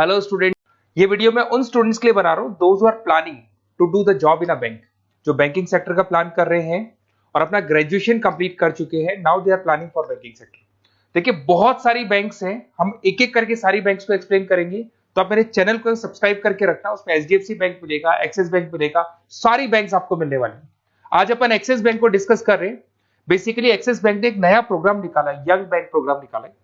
Hello student, ये video मैं उन स्टूडेंट्स के लिए बना रहा हूँ those are planning to do the job in a bank, जो बैंकिंग सेक्टर का प्लान कर रहे हैं और अपना ग्रेजुएशन कंप्लीट कर चुके हैं। Now they are planning for banking sector. देखिए बहुत सारी बैंक्स हैं, हम एक एक करके सारी बैंक्स को एक्सप्लेन करेंगे, तो आप मेरे चैनल को सब्सक्राइब करके रखना। उसमें एचडीएफसी बैंक मिलेगा, एक्सिस बैंक मिलेगा, सारी बैंक्स आपको मिलने वाली हैं। आज अपन एक्सिस बैंक को डिस्कस कर रहे हैं। बेसिकली एक्सिस बैंक ने एक नया प्रोग्राम निकाला है, यंग बैंक प्रोग्राम निकाला है।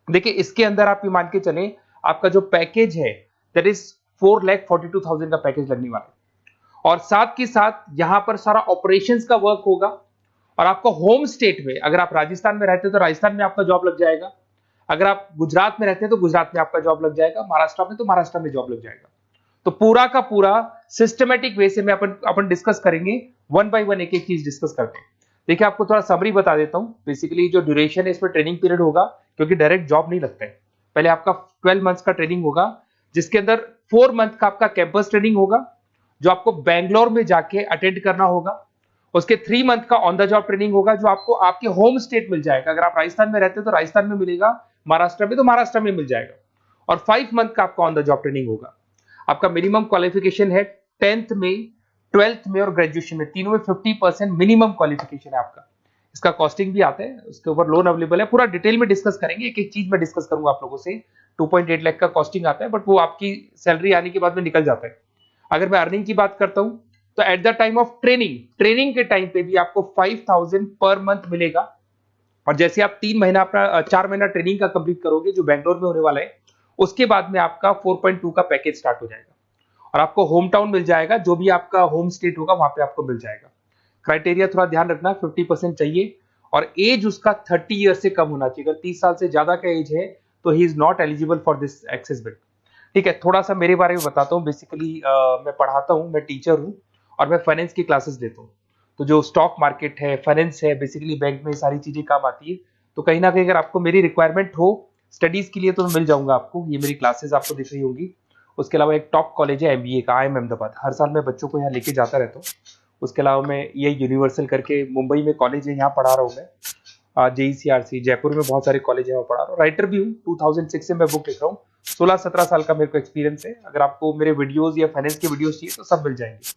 देखिए इसके अंदर आप ये मान के चले, आपका जो पैकेज है दैट इज 4,42,000 का पैकेज लगने वाला है। और साथ के साथ यहां पर सारा ऑपरेशंस का वर्क होगा। और आपका होम स्टेट में, अगर आप राजस्थान में रहते हैं तो राजस्थान में आपका जॉब लग जाएगा, अगर आप गुजरात में रहते हैं तो गुजरात में आपका जॉब लग जाएगा, महाराष्ट्र में तो महाराष्ट्र में जॉब लग जाएगा। तो पूरा का पूरा सिस्टमेटिक वे से में अपन डिस्कस करेंगे, वन बाय वन एक एक चीज डिस्कस करते हैं। देखिए आपको थोड़ा समरी बता देता हूं। बेसिकली जो ड्यूरेशन है इसमें ट्रेनिंग पीरियड होगा, क्योंकि डायरेक्ट जॉब नहीं लगता है। पहले आपका 12 मंथ्स का ट्रेनिंग होगा, जिसके अंदर 4 मंथ का आपका कैंपस ट्रेनिंग होगा, जो आपको बैंगलोर में जाके अटेंड करना होगा। उसके 3 मंथ का ऑन द जॉब ट्रेनिंग होगा, जो आपको आपके होम स्टेट मिल जाएगा। अगर आप राजस्थान में रहते हैं तो राजस्थान में मिलेगा, महाराष्ट्र में तो महाराष्ट्र में मिल जाएगा। और 5 मंथ का आपका ऑन द जॉब ट्रेनिंग होगा। आपका मिनिमम क्वालिफिकेशन है 10th में, 12th में और ग्रेजुएशन में, तीनों में 50% मिनिमम क्वालिफिकेशन है आपका। इसका कॉस्टिंग भी आता है, उसके ऊपर लोन अवेलेबल है। पूरा डिटेल में डिस्कस करेंगे, एक एक चीज में डिस्कस करूंगा आप लोगों से। 2.8 लाख का कॉस्टिंग आता है, बट वो आपकी सैलरी आने के बाद में निकल जाता है। अगर मैं अर्निंग की बात करता हूं तो at the time of training के टाइम पे भी आपको 5,000 पर मंथ मिलेगा। और जैसे आप 3 महीना अपना 4 महीना ट्रेनिंग का कंप्लीट करोगे, जो बैंगलोर में होने वाला है, उसके बाद में आपका 4.2 का पैकेज स्टार्ट हो जाएगा। और आपको होम टाउन मिल जाएगा, जो भी आपका होम स्टेट होगा वहां पे आपको मिल जाएगा। क्राइटेरिया थोड़ा ध्यान रखना, 50% चाहिए और एज उसका 30 ईयर से कम होना चाहिए। अगर 30 साल से ज्यादा का एज है तो he is not eligible for this Axis bank. ठीक है, थोड़ा सा मेरे बारे में बताता हूँ। बेसिकली मैं पढ़ाता हूँ, मैं टीचर हूँ और मैं फाइनेंस की क्लासेस लेता हूँ। तो जो स्टॉक मार्केट है, फाइनेंस है, बेसिकली बैंक में सारी चीजें काम आती है। तो कहीं ना कहीं अगर आपको मेरी रिक्वायरमेंट हो स्टडीज के लिए तो मिल जाऊंगा आपको। ये मेरी क्लासेस आपको दिख रही होंगी। उसके अलावा एक टॉप कॉलेज है एमबीए का, IIM अहमदाबाद। हर साल मैं बच्चों को यहाँ लेके जाता रहता हूँ। उसके अलावा मैं ये यूनिवर्सल करके मुंबई में कॉलेज है, यहाँ पढ़ा रहा हूँ मैं। JECRC जयपुर में बहुत सारे कॉलेज है, वहाँ पढ़ा रहा हूँ। राइटर भी हूँ, 2006 से मैं बुक लिख रहा हूँ। 16-17 साल का मेरे को एक्सपीरियंस है। अगर आपको मेरे वीडियोस या फाइनेंस के वीडियोस चाहिए तो सब मिल जाएंगे।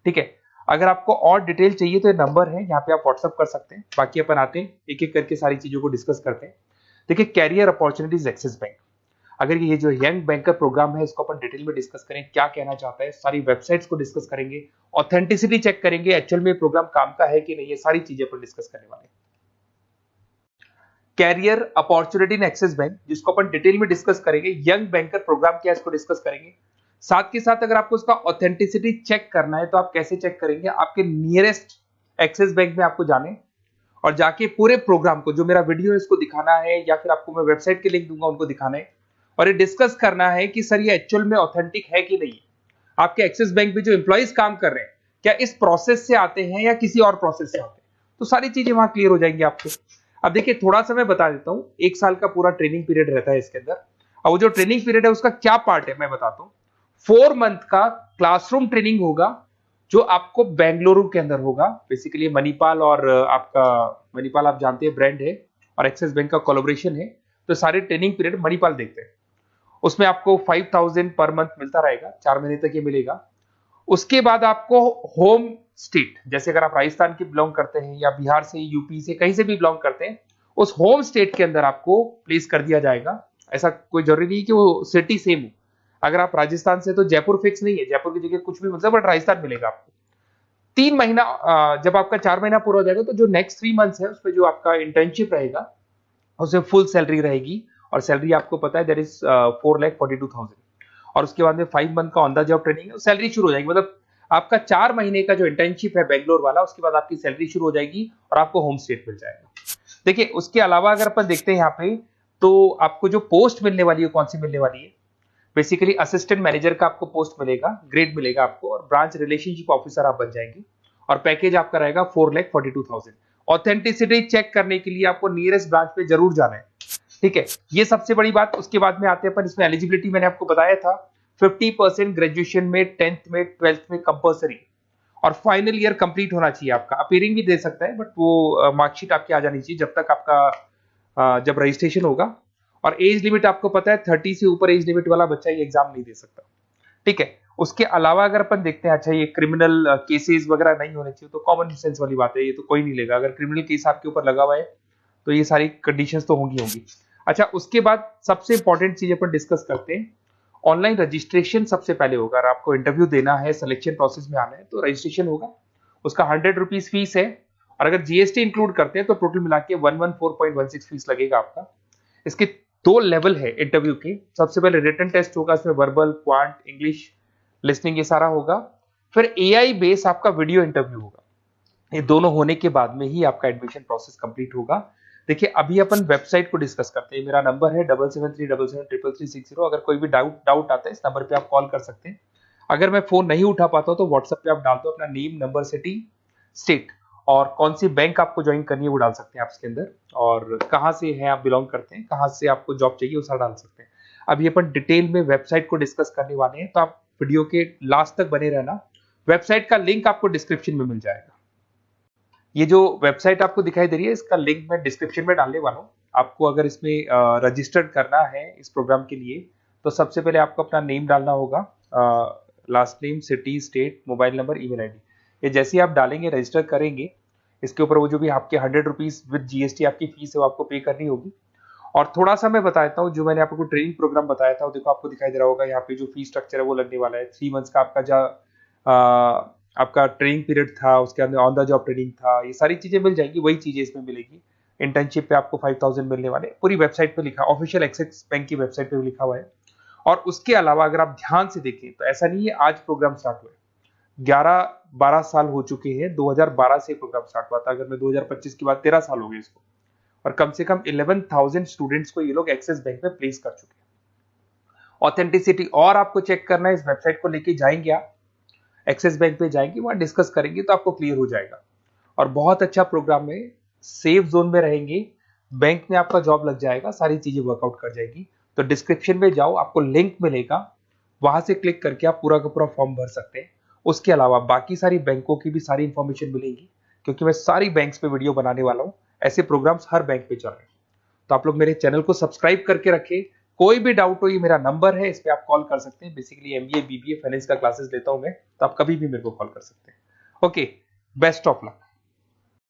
ठीक है, अगर आपको और डिटेल चाहिए तो ये नंबर है, यहाँ पे आप व्हाट्सअप कर सकते हैं। बाकी अपन आते हैं एक एक करके सारी चीजों को डिस्कस करते हैं। देखिए कैरियर अपॉर्चुनिटीज एक्सिस बैंक, अगर ये जो यंग बैंक का प्रोग्राम है इसको अपन डिटेल में डिस्कस करें, क्या कहना चाहता है, सारी वेबसाइट्स को डिस्कस करेंगे, ऑथेंटिसिटी चेक करेंगे, एक्चुअल में प्रोग्राम काम का है कि नहीं, ये सारी चीजें अपन डिस्कस करने वाले हैं। Career opportunity in Axis bank, जिसको अपन डिटेल में डिस्कस करेंगे। यंग बैंकर प्रोग्राम क्या है इसको डिस्कस करेंगे। साथ के साथ अगर आपको उसका ऑथेंटिसिटी चेक करना है तो आप कैसे चेक करेंगे, आपके नियरेस्ट एक्सिस बैंक में आपको जाने और जाके पूरे प्रोग्राम को, जो मेरा वीडियो है इसको दिखाना है, या फिर आपको मैं वेबसाइट के लिंक दूंगा उनको दिखाना है और ये डिस्कस करना है कि सर ये एक्चुअल में ऑथेंटिक है कि नहीं। आपके एक्सिस बैंक में जो एम्प्लॉइज काम कर रहे हैं क्या इस प्रोसेस से आते हैं या किसी और प्रोसेस से आते हैं, तो सारी चीजें वहां क्लियर हो जाएंगी आपको। अब देखिए थोड़ा सा मैं बता देता हूँ, 1 साल का पूरा ट्रेनिंग पीरियड रहता है इसके अंदर। अब वो जो ट्रेनिंग पीरियड है उसका क्या पार्ट है मैं बताता हूँ। 4 मंथ का क्लासरूम ट्रेनिंग होगा, जो आपको बेंगलुरु के अंदर होगा। बेसिकली मणिपाल और आपका मणिपाल आप जानते हैं ब्रांड है, और एक्सिस बैंक का कोलैबोरेशन है, तो सारे ट्रेनिंग पीरियड मणिपाल देखते हैं। उसमें आपको 5,000 पर मंथ मिलता रहेगा, 4 महीने तक ये मिलेगा। उसके बाद आपको होम स्टेट, जैसे अगर आप राजस्थान के बिलोंग करते हैं या बिहार से, यूपी से, कहीं से भी बिलोंग करते हैं, उस होम स्टेट के अंदर आपको प्लेस कर दिया जाएगा। ऐसा कोई जरूरी नहीं कि वो सिटी सेम हो। अगर आप राजस्थान से तो जयपुर फिक्स नहीं है, जयपुर की जगह कुछ भी मतलब, बट राजस्थान मिलेगा आपको। 3 महीना जब आपका 4 महीना पूरा हो जाएगा तो जो नेक्स्ट 3 मंथ्स है उसमें जो आपका इंटर्नशिप रहेगा उसमें फुल सैलरी रहेगी। और सैलरी आपको पता है दैट इज 4,42,000। और उसके बाद में 5 मंथ का ऑन द जॉब ट्रेनिंग है, सैलरी शुरू हो जाएगी। मतलब आपका 4 महीने का जो इंटर्नशिप है बेंगलोर वाला, उसके बाद आपकी सैलरी शुरू हो जाएगी और आपको होम स्टेट मिल जाएगा। देखिए उसके अलावा अगर अपन देखते हैं यहाँ पे, तो आपको जो पोस्ट मिलने वाली है कौन सी मिलने वाली है। बेसिकली असिस्टेंट मैनेजर का आपको पोस्ट मिलेगा, ग्रेड मिलेगा आपको, और ब्रांच रिलेशनशिप ऑफिसर आप बन जाएंगे। और पैकेज आपका रहेगा 4,42,000। ऑथेंटिसिटी चेक करने के लिए आपको नियरेस्ट ब्रांच पे जरूर जाना है। ठीक है, ये सबसे बड़ी बात। उसके बाद में आते हैं अपन, इसमें एलिजिबिलिटी मैंने आपको बताया था 50% ग्रेजुएशन में, 10th में, 12th में कंपल्सरी, और फाइनल ईयर कंप्लीट होना चाहिए आपका। अपीयरिंग भी दे सकता है, बट वो मार्कशीट आपकी आ जानी चाहिए जब तक आपका जब रजिस्ट्रेशन होगा। और एज लिमिट आपको पता है 30 से ऊपर एज लिमिट वाला बच्चा ये एग्जाम नहीं दे सकता, ठीक है। उसके अलावा अगर अपन देखते हैं, अच्छा ये क्रिमिनल केसेस वगैरह नहीं होने चाहिए, तो कॉमन सेंस वाली बात है, ये तो कोई नहीं लेगा। अगर क्रिमिनल केस आपके ऊपर लगा हुआ है तो ये सारी कंडीशंस तो होंगी। अच्छा, उसके बाद सबसे इंपॉर्टेंट चीज अपन डिस्कस करते हैं, ऑनलाइन रजिस्ट्रेशन सबसे पहले होगा। अगर आपको इंटरव्यू देना है, सिलेक्शन प्रोसेस में आना है, तो रजिस्ट्रेशन होगा, उसका 100 रुपीज फीस है, और अगर जीएसटी इंक्लूड करते हैं तो टोटल मिला के 114.16 फीस लगेगा आपका। इसके 2 लेवल है इंटरव्यू के। सबसे पहले रिटन टेस्ट होगा, इसमें वर्बल, क्वांट, इंग्लिश, लिसनिंग ये सारा होगा। फिर एआई बेस आपका वीडियो इंटरव्यू होगा। ये दोनों होने के बाद में ही आपका एडमिशन प्रोसेस कंप्लीट होगा। देखिए, अभी अपन वेबसाइट को डिस्कस करते हैं। मेरा नंबर है 7737733360। अगर कोई भी डाउट आता है, इस नंबर पे आप कॉल कर सकते हैं। अगर मैं फोन नहीं उठा पाता हूं तो व्हाट्सएप पे आप डाल दो अपना नेम, नंबर, सिटी, स्टेट, और कौन सी बैंक आपको ज्वाइन करनी है वो डाल सकते हैं आप इसके अंदर, और कहाँ से है आप बिलोंग करते हैं, कहाँ से आपको जॉब चाहिए वो सारा डाल सकते हैं। अभी अपन डिटेल में वेबसाइट को डिस्कस करने वाले हैं, तो आप वीडियो के लास्ट तक बने रहना। वेबसाइट का लिंक आपको डिस्क्रिप्शन में मिल जाएगा। ये जो वेबसाइट आपको दिखाई दे रही है, इसका लिंक मैं डिस्क्रिप्शन में डालने वाला हूँ। आपको अगर इसमें रजिस्टर्ड करना है इस प्रोग्राम के लिए, तो सबसे पहले आपको अपना नेम डालना होगा, last name, city, state, mobile number, email ID. ये जैसे ही आप डालेंगे, रजिस्टर करेंगे, इसके ऊपर वो जो भी आपके 100 रुपीज विद जीएसटी आपकी फीस है वो आपको पे करनी होगी। और थोड़ा सा मैं बता देता हूँ, जो मैंने आपको ट्रेनिंग प्रोग्राम बताया था, वो देखो आपको दिखाई दे रहा होगा यहाँ पे जो फीस स्ट्रक्चर है वो लगने वाला है। 3 मंथ्स का आपका जो आपका ट्रेनिंग पीरियड था, उसके अंदर ऑन द जॉब ट्रेनिंग था, ये सारी चीजें मिल जाएंगी, वही चीजें इसमें मिलेगी। इंटर्नशिप पे आपको 5000 मिलने वाले, पूरी वेबसाइट पे लिखा, ऑफिशियल एक्सिस बैंक की वेबसाइट पे भी लिखा हुआ है। और उसके अलावा अगर आप ध्यान से देखें तो ऐसा नहीं है आज प्रोग्राम स्टार्ट हुआ है, 11-12 साल हो चुके हैं। 2012 से प्रोग्राम स्टार्ट हुआ था, अगर मैं 2025 की बात, 13 साल हो गए इसको, और कम से कम 11,000 स्टूडेंट्स को ये लोग एक्सिस बैंक में प्लेस कर चुके हैं। ऑथेंटिसिटी और आपको चेक करना है, इस वेबसाइट को लेके जाएंगे आप, एक्सिस बैंक पे जाएंगे, वहां डिस्कस करेंगे तो आपको क्लियर हो जाएगा। और बहुत अच्छा प्रोग्राम है, सेफ जोन में रहेंगे, बैंक में आपका जॉब लग जाएगा, सारी चीजें वर्कआउट कर जाएगी। तो डिस्क्रिप्शन में जाओ, आपको लिंक मिलेगा, वहां से क्लिक करके आप पूरा का पूरा फॉर्म भर सकते हैं। उसके अलावा बाकी सारी बैंकों की भी सारी इंफॉर्मेशन मिलेगी, क्योंकि मैं सारी बैंक्स पे वीडियो बनाने वाला हूं। ऐसे प्रोग्राम्स हर बैंक पे चल रहे हैं। तो आप लोग मेरे चैनल को सब्सक्राइब करके रखें। कोई भी डाउट हो, ये मेरा नंबर है, इस पे आप कॉल कर सकते हैं। बेसिकली एमबीए, बीबीए, फाइनेंस का क्लासेस लेता हूं मैं, तो आप कभी भी मेरे को कॉल कर सकते हैं। Okay, best of luck.